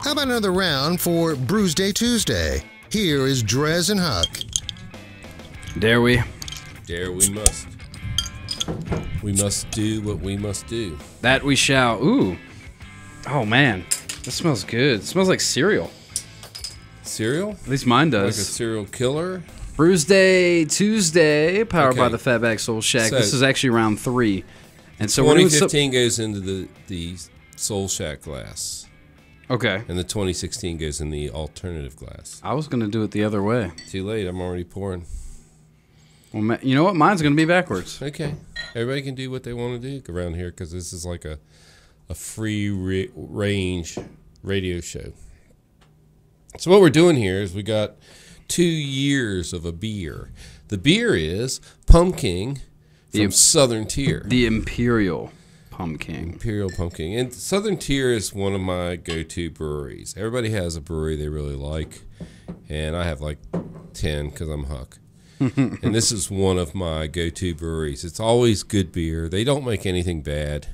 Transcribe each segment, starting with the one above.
How about another round for Brewsday Tuesday? Here is DreZ and Huck. Dare we? Dare we must. We must do what we must do. That we shall. Ooh. Oh, man. That smells good. It smells like cereal. Cereal? At least mine does. Like a cereal killer? Brewsday Tuesday, powered by the Fatback Soul Shack. So, this is actually round 3. And so 2015 goes into the Soul Shack glass. Okay. And the 2016 goes in the alternative glass. I was going to do it the other way. Too late. I'm already pouring. Well, you know what? Mine's going to be backwards. Okay. Everybody can do what they want to do around here because this is like a free range radio show. So what we're doing here is we got 2 years of a beer. The beer is Pumking from Southern Tier. The Imperial Pumking. Imperial Pumking. And Southern Tier is one of my go-to breweries. Everybody has a brewery they really like, and I have like 10 because I'm Huck. And this is one of my go-to breweries. It's always good beer. They don't make anything bad.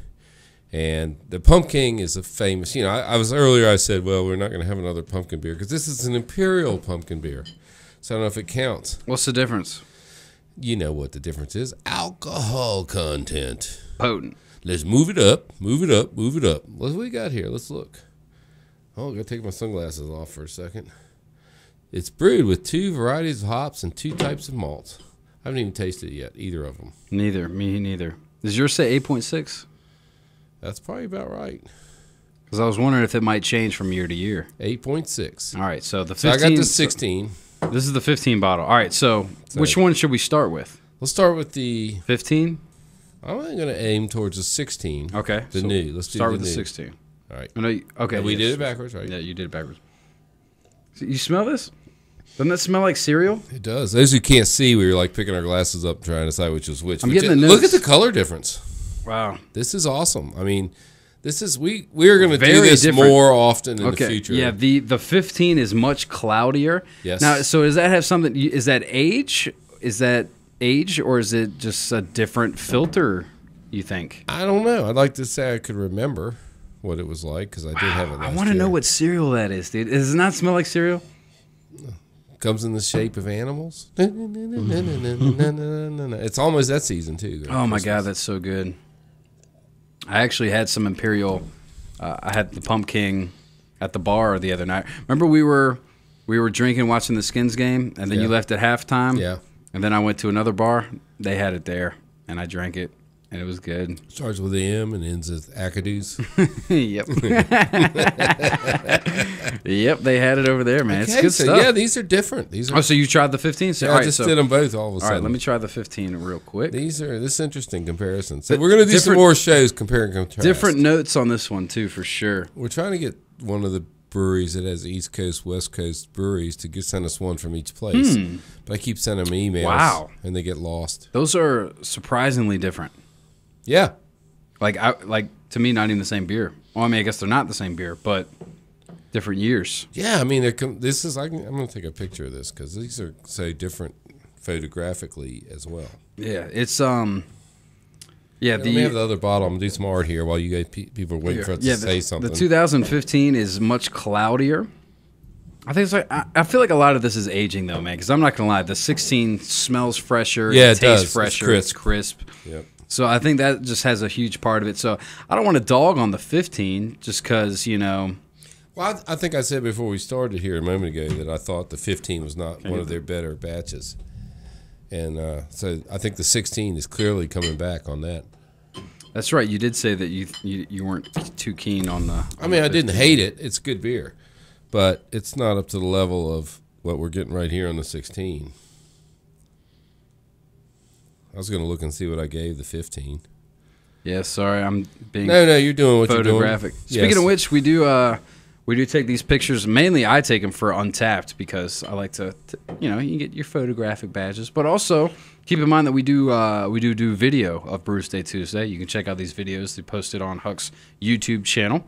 And the Pumking is a famous, I said, well, we're not going to have another pumpkin beer because this is an Imperial Pumpkin beer. So I don't know if it counts. What's the difference? You know what the difference is. Alcohol content. Potent. Let's move it up, move it up, move it up. What do we got here? Let's look. Oh, I got to take my sunglasses off for a second. It's brewed with 2 varieties of hops and 2 types of malts. I haven't even tasted it yet, either of them. Neither. Me neither. Does yours say 8.6? That's probably about right. Because I was wondering if it might change from year to year. 8.6. All right, so the 15. So I got the 16. This is the 15 bottle. All right, so which one should we start with? Let's start with the 15. I'm going to aim towards the 16. Okay. The new. Let's start with the the new. 16. All right. Okay. And we did it backwards, right? Yeah, you did it backwards. So you smell this? Doesn't that smell like cereal? It does. Those who can't see, we were like picking our glasses up trying to decide which was which. I'm getting the notes. Look at the color difference. Wow. This is awesome. I mean, this is we're going to do Very this different. more often in the future. Yeah, the 15 is much cloudier. Yes. Now, so does that have something? Is that age? Is that age, or is it just a different filter? You think? I don't know. I'd like to say I could remember what it was like because I did have it last I want to know what cereal that is, dude. Does it not smell like cereal? Comes in the shape of animals. It's almost that season too. Oh my God, that's so good. I actually had some Imperial. I had the Pumking at the bar the other night. Remember we were drinking, watching the Skins game, and then you left at halftime. Yeah. And then I went to another bar. They had it there, and I drank it, and it was good. Starts with M and ends with Akadoos. Yep. Yep, they had it over there, man. Okay, it's good so stuff. Yeah, these are different. These are. So you tried the 15? So, Yeah, I just did them both all of a sudden. All right, let me try the 15 real quick. This is interesting comparison. So we're going to do some more shows comparing contrast. Different notes on this one too, for sure. We're trying to get one of the breweries that has East Coast, West Coast breweries to send us one from each place. But I keep sending them emails. Wow. And they get lost. Those are surprisingly different. Yeah. Like to me, not even the same beer. Well, I mean, I guess they're not the same beer, but different years. Yeah, I mean, this is. I'm going to take a picture of this because these are so different photographically as well. Yeah, it's Yeah, Let me have the other bottle. I'm going to do some art here while you guys people are waiting for us to say something. The 2015 is much cloudier. I think it's like I feel like a lot of this is aging though, man. Because I'm not gonna lie, the 16 smells fresher. Yeah, it tastes fresher. It's crisp. Yep. So I think that just has a huge part of it. So I don't want to dog on the 15 just because Well, I think I said before we started here a moment ago that I thought the 15 was not one of their better batches, and so I think the 16 is clearly coming back on that. That's right. You did say that you weren't too keen on the. I mean, I didn't hate it. It's good beer, but it's not up to the level of what we're getting right here on the 16. I was going to look and see what I gave the 15. Yeah, sorry, I'm being. No, you're doing what photographic. you're doing. Speaking of which, we do take these pictures. Mainly, I take them for Untapped because I like to you can get your photographic badges, but also keep in mind that we do video of Brewsday Tuesday. You can check out these videos. They posted on Huck's YouTube channel,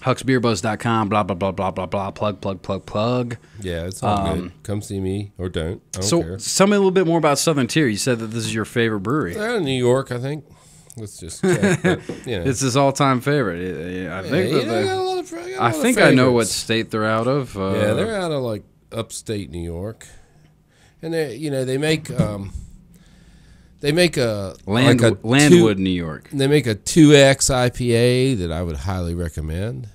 hucksbeerbuzz.com. Blah blah blah blah blah blah. Plug. Yeah, it's all good. Come see me or don't. I don't care. So tell me a little bit more about Southern Tier. You said that this is your favorite brewery. They're out of New York, I think. Let's just check. But, you know. It's his all-time favorite. I think. You know, I got a lot of, I think I know what state they're out of. Yeah, they're out of like upstate New York, and they make a Landwood, New York. They make a 2X IPA that I would highly recommend.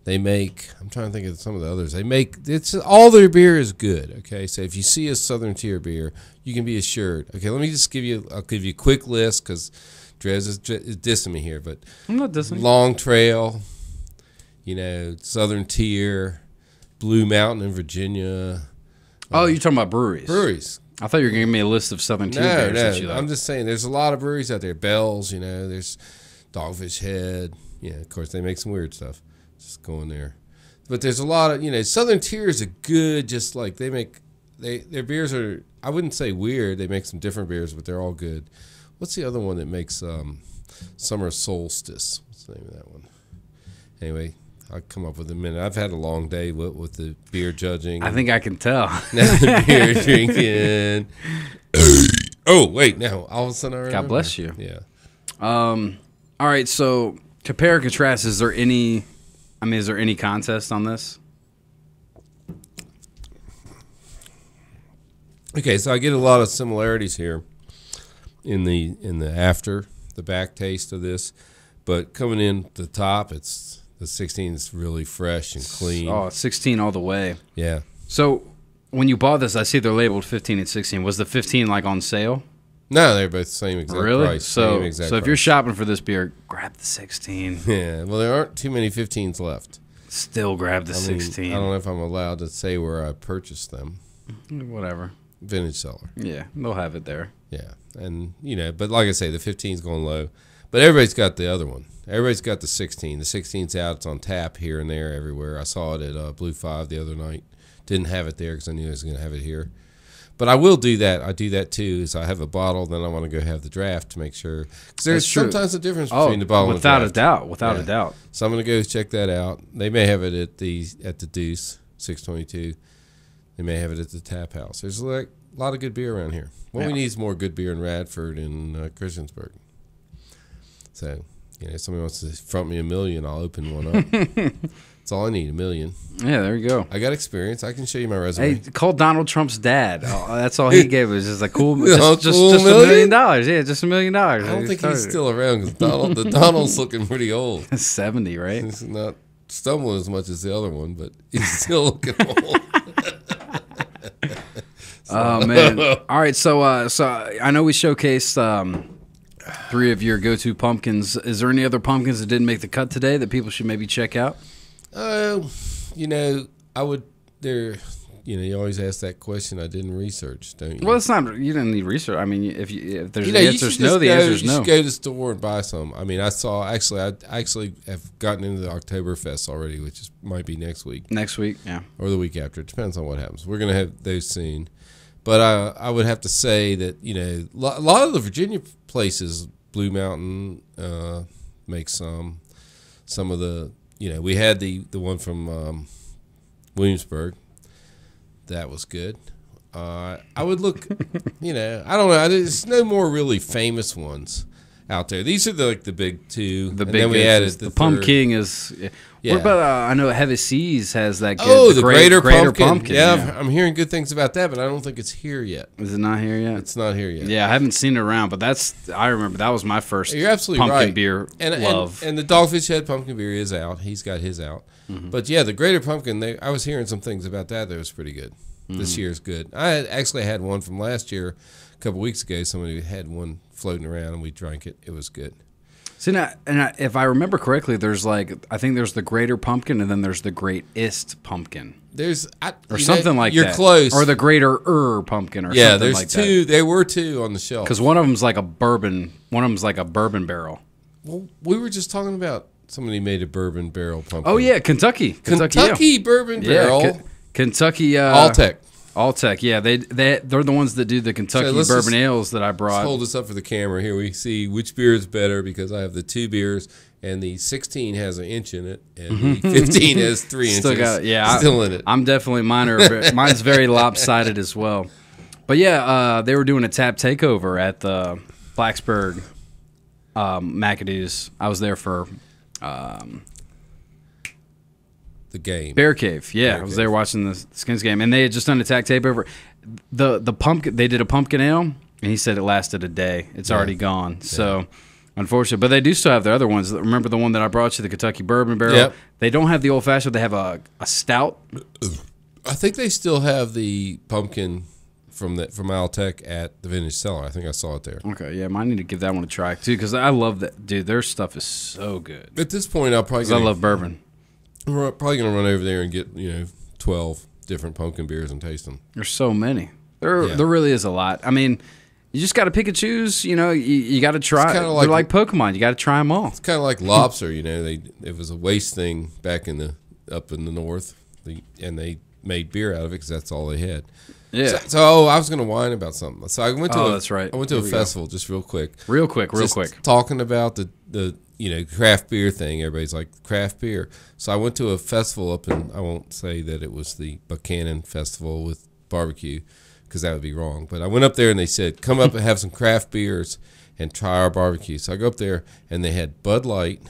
They make, I'm trying to think of some of the others. They make, all their beer is good. Okay, so if you see a Southern Tier beer, you can be assured. Okay, let me just I'll give you a quick list because DreZ is dissing me here, but I'm not dissing. Long Trail, Southern Tier, Blue Mountain in Virginia. Oh, you're talking about breweries. Breweries. I thought you were going to give me a list of Southern Tier beers that you like. I'm just saying there's a lot of breweries out there. Bell's, there's Dogfish Head. Yeah, of course, they make some weird stuff. Just going there. But there's a lot of, Southern Tier is a good, just like their beers are, I wouldn't say weird. They make some different beers, but they're all good. What's the other one that makes Summer Solstice? What's the name of that one? Anyway, I'll come up with a minute. I've had a long day with the beer judging. I think I can tell. The beer drinking. Oh, wait, now all of a sudden I remember. God bless you. Yeah. All right, so compare and contrast. Is there any contest on this? Okay, so I get a lot of similarities here in the back taste of this, but coming in the top, it's the 16 is really fresh and clean. Oh, it's 16 all the way. Yeah. So when you bought this, I see they're labeled 15 and 16. Was the 15 like on sale? No, they're both the same exact price. So if price. You're shopping for this beer, grab the 16. Yeah. Well, there aren't too many 15s left. Still grab the 16. I don't know if I'm allowed to say where I purchased them. Whatever. Vintage seller. Yeah, they'll have it there. Yeah, and but like I say, the 15's going low, but everybody's got the other one. Everybody's got the 16. The 16's out. It's on tap here and there everywhere. I saw it at Blue 5 the other night. Didn't have it there because I knew I was going to have it here. But I will do that. I do that too. Is I have a bottle, then I want to go have the draft to make sure. Because there's sometimes a difference between the bottle and the draft. Without a doubt. So I'm going to go check that out. They may have it at the Deuce 622. They may have it at the Tap House. There's a lot of good beer around here. What we need is more good beer in Radford and Christiansburg. So, if somebody wants to front me $1 million, I'll open one up. That's all I need, $1 million. Yeah, there you go. I got experience. I can show you my resume. Hey, call Donald Trump's dad. That's all he gave us. Just a cool, just $1 million. Yeah, just $1 million. I don't think he's still around because Donald's looking pretty old. 70, right? He's not stumbling as much as the other one, but he's still looking old. Oh man! All right, so I know we showcased 3 of your go-to pumpkins. Is there any other pumpkins that didn't make the cut today that people should maybe check out? I would. You always ask that question. I didn't research, don't you? Well, it's not. You didn't need research. I mean, if there's the answer's no, the answer's no. You should go to the store and buy some. I mean, I actually have gotten into the Oktoberfest already, which might be next week. Next week, yeah, or the week after. It depends on what happens. We're gonna have those soon. But I would have to say that a lot of the Virginia places, Blue Mountain makes some of the we had the one from Williamsburg. That was good. I would look, I don't know. There's no more really famous ones out there. These are the big two. The big. Then we added the Pumking is. Yeah. What about I know Heavy Seas has that. Good, the Greater Pumpkin. Yeah, I'm hearing good things about that, but I don't think it's here yet. Is it not here yet? It's not here yet. Yeah, I haven't seen it around, but I remember that was my first. You're absolutely pumpkin right. Beer love. And the Dogfish Head pumpkin beer is out. He's got his out. Mm-hmm. But yeah, the Greater Pumpkin. I was hearing some things about that was pretty good. Mm-hmm. This year's good. I actually had one from last year, a couple weeks ago. Somebody had one floating around, and we drank it. It was good. See now, if I remember correctly, there's I think there's the Greater Pumpkin, and then there's the Greatest Pumpkin. There's something like that. You're close, or the Greater Pumpkin, or something like that. There's 2. There were 2 on the shelf because one of them's like a bourbon. One of them's like a bourbon barrel. Well, we were just talking about somebody made a bourbon barrel pumpkin. Oh yeah, Kentucky bourbon barrel. Kentucky Alltech, yeah, they're the ones that do the Kentucky bourbon ales that I brought. Let's hold this up for the camera. Here we see which beer is better because I have the 2 beers, and the 16 has an inch in it, and the 15 has 3 inches. Still in it. I'm definitely mine's very lopsided as well. But yeah, they were doing a tap takeover at the Blacksburg McAdoo's. I was there for The game. Bear Cave. Yeah, Bear I was Cave. there watching the Skins game, and they had just done a tag takeover. The pumpkin. They did a pumpkin ale, and he said it lasted a day. It's already gone. So. Unfortunately, but they do still have their other ones. Remember the one that I brought you, the Kentucky Bourbon Barrel? Yep. They don't have the old fashioned. They have a stout. I think they still have the pumpkin from Altec at the Vintage Cellar. I think I saw it there. Okay, yeah, I need to give that one a try too because I love that, dude. Their stuff is so good. At this point, I'll probably. 'Cause I love bourbon. We're probably going to run over there and get 12 different pumpkin beers and taste them. There's so many. There really is a lot. I mean, you just got to pick and choose. You got to try. They're like Pokemon. You got to try them all. It's kind of like lobster. It was a waste thing back up in the north, and they made beer out of it because that's all they had. Yeah. So I was going to whine about something. So I went to. That's right. I went to a festival just real quick. Real quick. Talking about the craft beer thing. Everybody's like craft beer. So I went to a festival up in. I won't say that it was the Buchanan Festival with barbecue, because that would be wrong. But I went up there and they said, come up and have some craft beers and try our barbecue. So I go up there and they had Bud Light,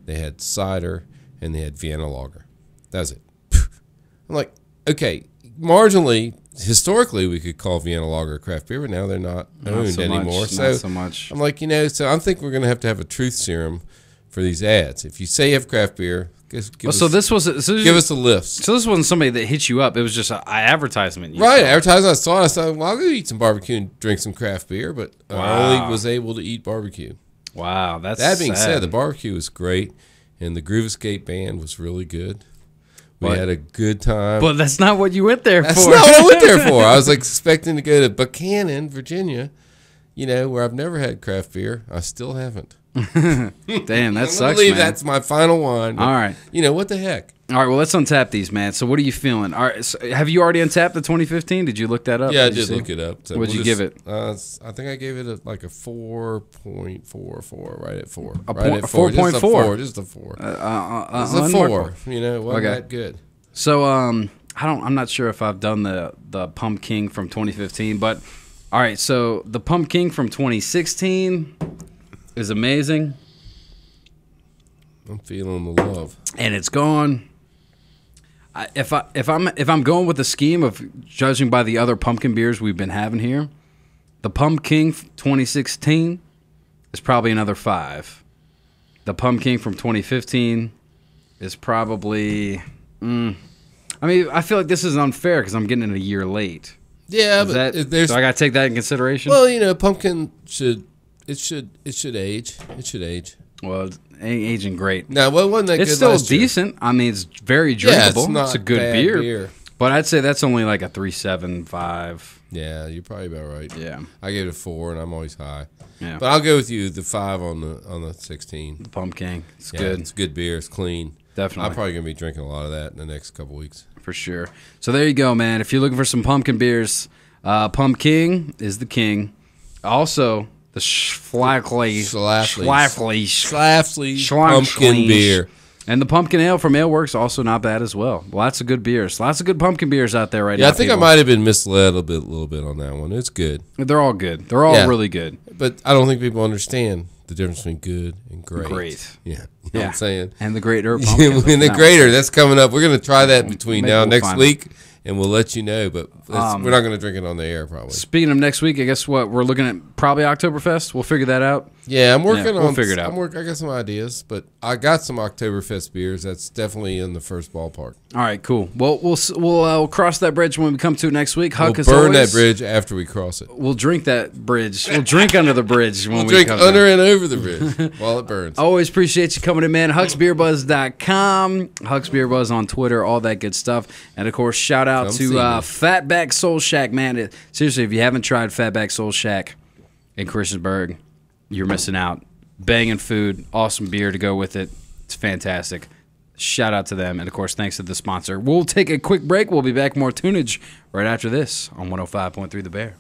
they had cider, and they had Vienna Lager. That's it. I'm like, okay, marginally, historically, we could call Vienna Lager a craft beer, but now they're not owned anymore. Not so much. I'm like, so I think we're going to have a truth serum for these ads. If you say you have craft beer, give us a lift. So this wasn't somebody that hit you up. It was just an advertisement. Right, advertisement. I saw it. I said, well, I'll go eat some barbecue and drink some craft beer, but I only was able to eat barbecue. Wow, that's that being sad. said, the barbecue was great, and the Groove Escape band was really good. We had a good time. But that's not what you went there for. That's not what I went there for. I was expecting to go to Buchanan, Virginia, where I've never had craft beer. I still haven't. Damn, that sucks, man. that's my final one. All right. What the heck? All right, well, let's untap these, man. So what are you feeling? All right, so have you already untapped the 2015? Did you look that up? Yeah, I did look it up. So What'd you give it? I think I gave it a 4.44, right at 4. A 4.4? Just a 4. It's a 4. It wasn't that good. So I'm not sure if I've done the Pumking from 2015, but all right, so the Pumking from 2016 is amazing. I'm feeling the love, and it's gone. If I'm going with the scheme of judging by the other pumpkin beers we've been having here, the Pumking 2016 is probably another 5. The Pumking from 2015 is probably. I feel like this is unfair because I'm getting it a year late. Yeah, so I got to take that in consideration. Well, pumpkin should age. It should age. Well, it ain't aging great. No, well, wasn't that it's good still last year? decent. I mean, it's very drinkable. Yeah, it's a good beer. But I'd say that's only like a 3.75. Yeah, you're probably about right. Yeah, I gave it a 4, and I'm always high. Yeah, but I'll go with you. The 5 on the 16. The Pumking. It's good. It's good beer. It's clean. Definitely. I'm probably gonna be drinking a lot of that in the next couple weeks. For sure. So there you go, man. If you're looking for some pumpkin beers, Pumking is the king. Also, the Schlafly pumpkin beer. And the pumpkin ale from Aleworks also not bad as well. Lots of good beers. Lots of good pumpkin beers out there right now. Yeah, I think I might have been misled a little bit on that one. It's good. They're all good. They're all really good. But I don't think people understand the difference between good and great. Yeah. You know what I'm saying? And the greater pumpkin. And the greater, that's coming up. We're going to try that between now and next week, and we'll let you know. But we're not going to drink it on the air, probably. Speaking of next week, I guess what? We're looking at probably Oktoberfest. We'll figure that out. Yeah, I'm working on. We'll figure it out. I got some ideas, but I got some Oktoberfest beers. That's definitely in the first ballpark. All right, cool. Well, we'll cross that bridge when we come to it next week. Huck, we'll burn that bridge after we cross it. We'll drink that bridge. We'll drink under the bridge when we drink come under and over the bridge while it burns. Always appreciate you coming in, man. HucksBeerBuzz.com, Huck's Beer Buzz on Twitter, all that good stuff. And, of course, shout out to Fatback Soul Shack, man. Seriously, if you haven't tried Fatback Soul Shack in Christiansburg, you're missing out. Banging food, awesome beer to go with it. It's fantastic. Shout out to them. And, of course, thanks to the sponsor. We'll take a quick break. We'll be back more tunage right after this on 105.3 The Bear.